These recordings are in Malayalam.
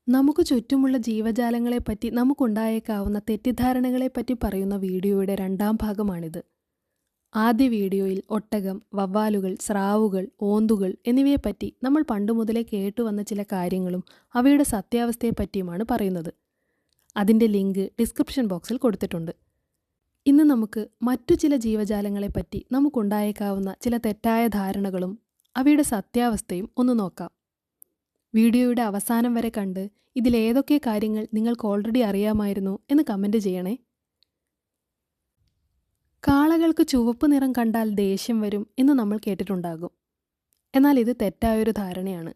നമുക്ക് ചുറ്റുമുള്ള ജീവജാലങ്ങളെപ്പറ്റി നമുക്കുണ്ടായേക്കാവുന്ന തെറ്റിദ്ധാരണകളെപ്പറ്റി പറയുന്ന വീഡിയോയുടെ രണ്ടാം ഭാഗമാണിത്. ആദ്യ വീഡിയോയിൽ ഒട്ടകം, വവ്വാലുകൾ, സ്രാവുകൾ, ഓന്തുകൾ എന്നിവയെപ്പറ്റി നമ്മൾ പണ്ടുമുതലേ കേട്ടുവന്ന ചില കാര്യങ്ങളും അവയുടെ സത്യാവസ്ഥയെപ്പറ്റിയുമാണ് പറയുന്നത്. അതിൻ്റെ ലിങ്ക് ഡിസ്ക്രിപ്ഷൻ ബോക്സിൽ കൊടുത്തിട്ടുണ്ട്. ഇന്ന് നമുക്ക് മറ്റു ചില ജീവജാലങ്ങളെപ്പറ്റി നമുക്കുണ്ടായേക്കാവുന്ന ചില തെറ്റായ ധാരണകളും അവയുടെ സത്യാവസ്ഥയും ഒന്ന് നോക്കാം. വീഡിയോയുടെ അവസാനം വരെ കണ്ട് ഇതിലേതൊക്കെ കാര്യങ്ങൾ നിങ്ങൾക്ക് ഓൾറെഡി അറിയാമായിരുന്നു എന്ന് കമൻറ്റ് ചെയ്യണേ. കാളകൾക്ക് ചുവപ്പ് നിറം കണ്ടാൽ ദേഷ്യം വരും എന്ന് നമ്മൾ കേട്ടിട്ടുണ്ടാകും. എന്നാൽ ഇത് തെറ്റായൊരു ധാരണയാണ്.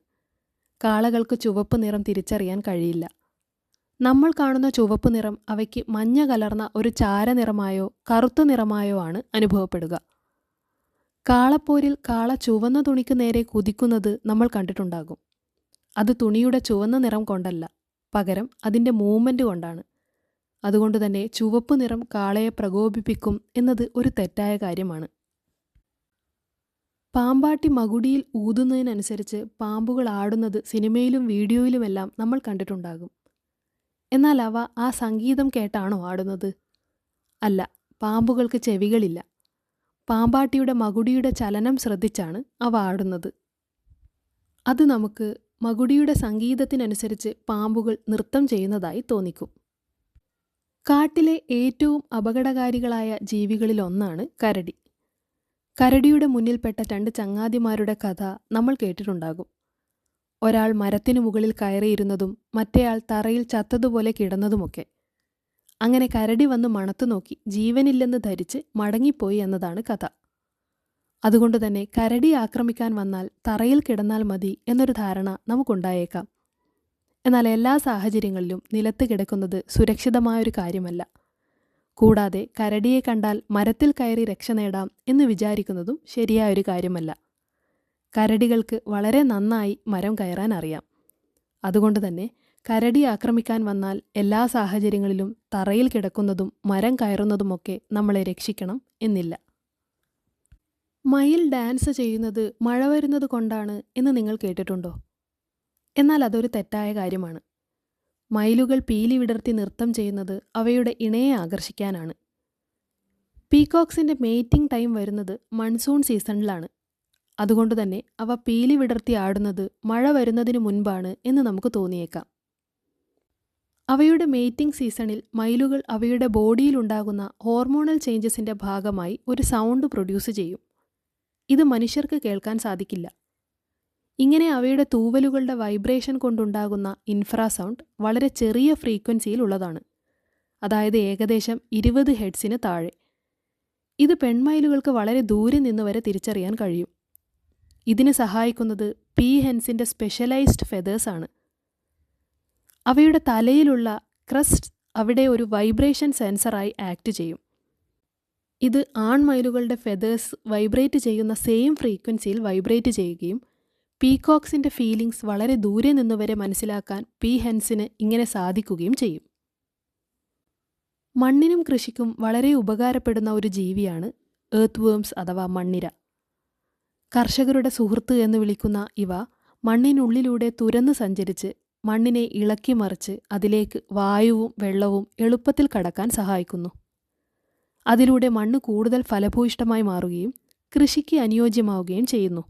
കാളകൾക്ക് ചുവപ്പ് നിറം തിരിച്ചറിയാൻ കഴിയില്ല. നമ്മൾ കാണുന്ന ചുവപ്പ് നിറം അവയ്ക്ക് മഞ്ഞ കലർന്ന ഒരു ചാരനിറമായോ കറുത്ത നിറമായോ ആണ് അനുഭവപ്പെടുക. കാളപ്പോരിൽ കാള ചുവന്ന തുണിക്ക് നേരെ കുതിക്കുന്നത് നമ്മൾ കണ്ടിട്ടുണ്ടാകും. അത് തുണിയുടെ ചുവന്ന നിറം കൊണ്ടല്ല, പകരം അതിൻ്റെ മൂവ്മെൻറ്റ് കൊണ്ടാണ്. അതുകൊണ്ട് തന്നെ ചുവപ്പ് നിറം കാളയെ പ്രകോപിപ്പിക്കും എന്നത് ഒരു തെറ്റായ കാര്യമാണ്. പാമ്പാട്ടി മകുടിയിൽ ഊതുന്നതിനനുസരിച്ച് പാമ്പുകൾ ആടുന്നത് സിനിമയിലും വീഡിയോയിലുമെല്ലാം നമ്മൾ കണ്ടിട്ടുണ്ടാകും. എന്നാൽ അവ ആ സംഗീതം കേട്ടാണോ ആടുന്നത്? അല്ല, പാമ്പുകൾക്ക് ചെവികളില്ല. പാമ്പാട്ടിയുടെ മകുടിയുടെ ചലനം ശ്രദ്ധിച്ചാണ് അവ ആടുന്നത്. അത് നമുക്ക് മകുടിയുടെ സംഗീതത്തിനനുസരിച്ച് പാമ്പുകൾ നൃത്തം ചെയ്യുന്നതായി തോന്നിക്കും. കാട്ടിലെ ഏറ്റവും അപകടകാരികളായ ജീവികളിലൊന്നാണ് കരടി. കരടിയുടെ മുന്നിൽപ്പെട്ട രണ്ട് ചങ്ങാതിമാരുടെ കഥ നമ്മൾ കേട്ടിട്ടുണ്ടാകും. ഒരാൾ മരത്തിനു മുകളിൽ കയറിയിരുന്നതും മറ്റേയാൾ തറയിൽ ചത്തതുപോലെ കിടന്നതുമൊക്കെ. അങ്ങനെ കരടി വന്ന് മണത്തു നോക്കി ജീവനില്ലെന്ന് ധരിച്ച് മടങ്ങിപ്പോയി എന്നതാണ് കഥ. അതുകൊണ്ട് തന്നെ കരടി ആക്രമിക്കാൻ വന്നാൽ തറയിൽ കിടന്നാൽ മതി എന്നൊരു ധാരണ നമുക്കുണ്ടായേക്കാം. എന്നാൽ എല്ലാ സാഹചര്യങ്ങളിലും നിലത്ത് കിടക്കുന്നത് സുരക്ഷിതമായൊരു കാര്യമല്ല. കൂടാതെ കരടിയെ കണ്ടാൽ മരത്തിൽ കയറി രക്ഷ നേടാം എന്ന് വിചാരിക്കുന്നതും ശരിയായൊരു കാര്യമല്ല. കരടികൾക്ക് വളരെ നന്നായി മരം കയറാൻ അറിയാം. അതുകൊണ്ട് തന്നെ കരടി ആക്രമിക്കാൻ വന്നാൽ എല്ലാ സാഹചര്യങ്ങളിലും തറയിൽ കിടക്കുന്നതും മരം കയറുന്നതുമൊക്കെ നമ്മളെ രക്ഷിക്കണം എന്നില്ല. മയിൽ ഡാൻസ് ചെയ്യുന്നത് മഴ വരുന്നത് കൊണ്ടാണ് എന്ന് നിങ്ങൾ കേട്ടിട്ടുണ്ടോ? എന്നാൽ അതൊരു തെറ്റായ കാര്യമാണ്. മയിലുകൾ പീലി വിടർത്തി നൃത്തം ചെയ്യുന്നത് അവയുടെ ഇണയെ ആകർഷിക്കാനാണ്. പീകോക്സിൻ്റെ മേറ്റിംഗ് ടൈം വരുന്നത് മൺസൂൺ സീസണിലാണ്. അതുകൊണ്ട് തന്നെ അവ പീലി വിടർത്തി ആടുന്നത് മഴ വരുന്നതിന് മുൻപാണ് എന്ന് നമുക്ക് തോന്നിയേക്കാം. അവയുടെ മേറ്റിംഗ് സീസണിൽ മയിലുകൾ അവയുടെ ബോഡിയിലുണ്ടാകുന്ന ഹോർമോണൽ ചേഞ്ചസിൻ്റെ ഭാഗമായി ഒരു സൗണ്ട് പ്രൊഡ്യൂസ് ചെയ്യും. ഇത് മനുഷ്യർക്ക് കേൾക്കാൻ സാധിക്കില്ല. ഇങ്ങനെ അവയുടെ തൂവലുകളുടെ വൈബ്രേഷൻ കൊണ്ടുണ്ടാകുന്ന ഇൻഫ്രാസൗണ്ട് വളരെ ചെറിയ ഫ്രീക്വൻസിയിൽ ഉള്ളതാണ്. അതായത് ഏകദേശം 20 ഹെർട്സിന് താഴെ. ഇത് പെൺമയിലുകൾക്ക് വളരെ ദൂരെ നിന്ന് വരെ തിരിച്ചറിയാൻ കഴിയും. ഇതിന് സഹായിക്കുന്നത് പീഹെൻസിൻ്റെ സ്പെഷ്യലൈസ്ഡ് ഫെതേഴ്സാണ്. അവയുടെ തലയിലുള്ള ക്രസ്റ്റ് അവിടെ ഒരു വൈബ്രേഷൻ സെൻസറായി ആക്ട് ചെയ്യും. ഇത് ആൺമയിലുകളുടെ ഫെതേഴ്സ് വൈബ്രേറ്റ് ചെയ്യുന്ന സെയിം ഫ്രീക്വൻസിയിൽ വൈബ്രേറ്റ് ചെയ്യുകയും പീകോക്സിൻ്റെ ഫീലിംഗ്സ് വളരെ ദൂരെ നിന്നുവരെ മനസ്സിലാക്കാൻ പീഹെൻസിന് ഇങ്ങനെ സാധിക്കുകയും ചെയ്യും. മണ്ണിനും കൃഷിക്കും വളരെ ഉപകാരപ്പെടുന്ന ഒരു ജീവിയാണ് എർത്ത് വേംസ് അഥവാ മണ്ണിര. കർഷകരുടെ സുഹൃത്ത് എന്ന് വിളിക്കുന്ന ഇവ മണ്ണിനുള്ളിലൂടെ തുരന്ന് സഞ്ചരിച്ച് മണ്ണിനെ ഇളക്കി മറിച്ച് അതിലേക്ക് വായുവും വെള്ളവും എളുപ്പത്തിൽ കടക്കാൻ സഹായിക്കുന്നു. അതിലൂടെ മണ്ണ് കൂടുതൽ ഫലഭൂയിഷ്ഠമായി മാറുകയും കൃഷിക്ക് അനുയോജ്യമാവുകയും ചെയ്യുന്നു.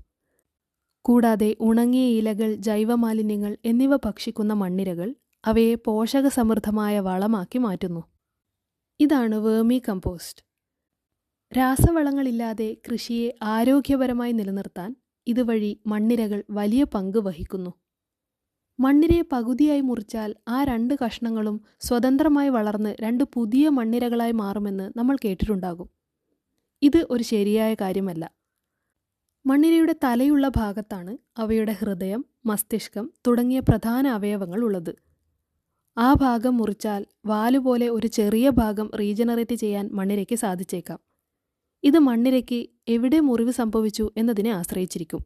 കൂടാതെ ഉണങ്ങിയ ഇലകൾ, ജൈവമാലിന്യങ്ങൾ എന്നിവ ഭക്ഷിക്കുന്ന മണ്ണിരകൾ അവയെ പോഷകസമൃദ്ധമായ വളമാക്കി മാറ്റുന്നു. ഇതാണ് വേർമി കമ്പോസ്റ്റ്. രാസവളങ്ങളില്ലാതെ കൃഷിയെ ആരോഗ്യപരമായി നിലനിർത്താൻ ഇതുവഴി മണ്ണിരകൾ വലിയ പങ്ക് വഹിക്കുന്നു. മണ്ണിരയെ പകുതിയായി മുറിച്ചാൽ ആ 2 കഷ്ണങ്ങളും സ്വതന്ത്രമായി വളർന്ന് 2 പുതിയ മണ്ണിരകളായി മാറുമെന്ന് നമ്മൾ കേട്ടിട്ടുണ്ടാകും. ഇത് ഒരു ശരിയായ കാര്യമല്ല. മണ്ണിരയുടെ തലയുള്ള ഭാഗത്താണ് അവയുടെ ഹൃദയം, മസ്തിഷ്കം തുടങ്ങിയ പ്രധാന അവയവങ്ങൾ ഉള്ളത്. ആ ഭാഗം മുറിച്ചാൽ വാലുപോലെ ഒരു ചെറിയ ഭാഗം റീജനറേറ്റ് ചെയ്യാൻ മണ്ണിരയ്ക്ക് സാധിച്ചേക്കാം. ഇത് മണ്ണിരയ്ക്ക് എവിടെ മുറിവ് സംഭവിച്ചു എന്നതിനെ ആശ്രയിച്ചിരിക്കും.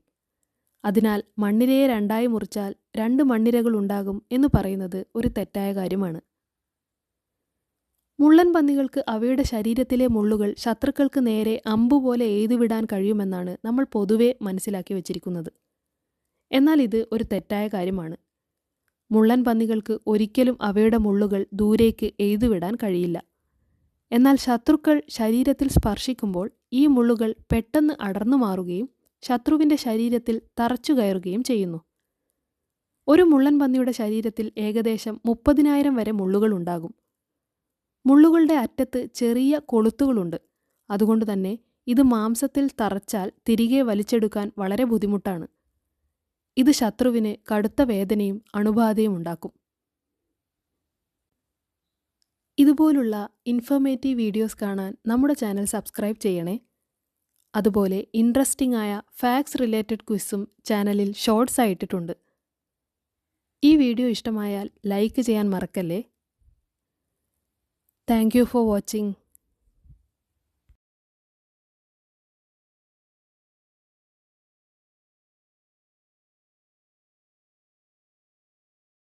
അതിനാൽ മണ്ണിരയെ 2ആയി മുറിച്ചാൽ 2 മണ്ണിരകൾ ഉണ്ടാകും എന്ന് പറയുന്നത് ഒരു തെറ്റായ കാര്യമാണ്. മുള്ളൻ പന്നികൾക്ക് അവയുടെ ശരീരത്തിലെ മുള്ളുകൾ ശത്രുക്കൾക്ക് നേരെ അമ്പുപോലെ എയ്തുവിടാൻ കഴിയുമെന്നാണ് നമ്മൾ പൊതുവെ മനസ്സിലാക്കി വച്ചിരിക്കുന്നത്. എന്നാൽ ഇത് ഒരു തെറ്റായ കാര്യമാണ്. മുള്ളൻ പന്നികൾക്ക് ഒരിക്കലും അവയുടെ മുള്ളുകൾ ദൂരേക്ക് എയ്തുവിടാൻ കഴിയില്ല. എന്നാൽ ശത്രുക്കൾ ശരീരത്തിൽ സ്പർശിക്കുമ്പോൾ ഈ മുള്ളുകൾ പെട്ടെന്ന് അടർന്നു മാറുകയും ശത്രുവിൻ്റെ ശരീരത്തിൽ തറച്ചു കയറുകയും ചെയ്യുന്നു. ഒരു മുള്ളൻ പന്നിയുടെ ശരീരത്തിൽ ഏകദേശം 30,000 വരെ മുള്ളുകൾ ഉണ്ടാകും. മുള്ളുകളുടെ അറ്റത്ത് ചെറിയ കൊളുത്തുകളുണ്ട്. അതുകൊണ്ട് തന്നെ ഇത് മാംസത്തിൽ തറച്ചാൽ തിരികെ വലിച്ചെടുക്കാൻ വളരെ ബുദ്ധിമുട്ടാണ്. ഇത് ശത്രുവിന് കടുത്ത വേദനയും അണുബാധയും ഉണ്ടാക്കും. ഇതുപോലുള്ള ഇൻഫോർമേറ്റീവ് വീഡിയോസ് കാണാൻ നമ്മുടെ ചാനൽ സബ്സ്ക്രൈബ് ചെയ്യണേ. അതുപോലെ ഇൻട്രസ്റ്റിംഗ് ആയ ഫാക്ട്സ് റിലേറ്റഡ് ക്വിസും ചാനലിൽ ഷോർട്സ് ആയിട്ടിട്ടുണ്ട്. ഈ വീഡിയോ ഇഷ്ടമായാൽ ലൈക്ക് ചെയ്യാൻ മറക്കല്ലേ. Thank you for watching.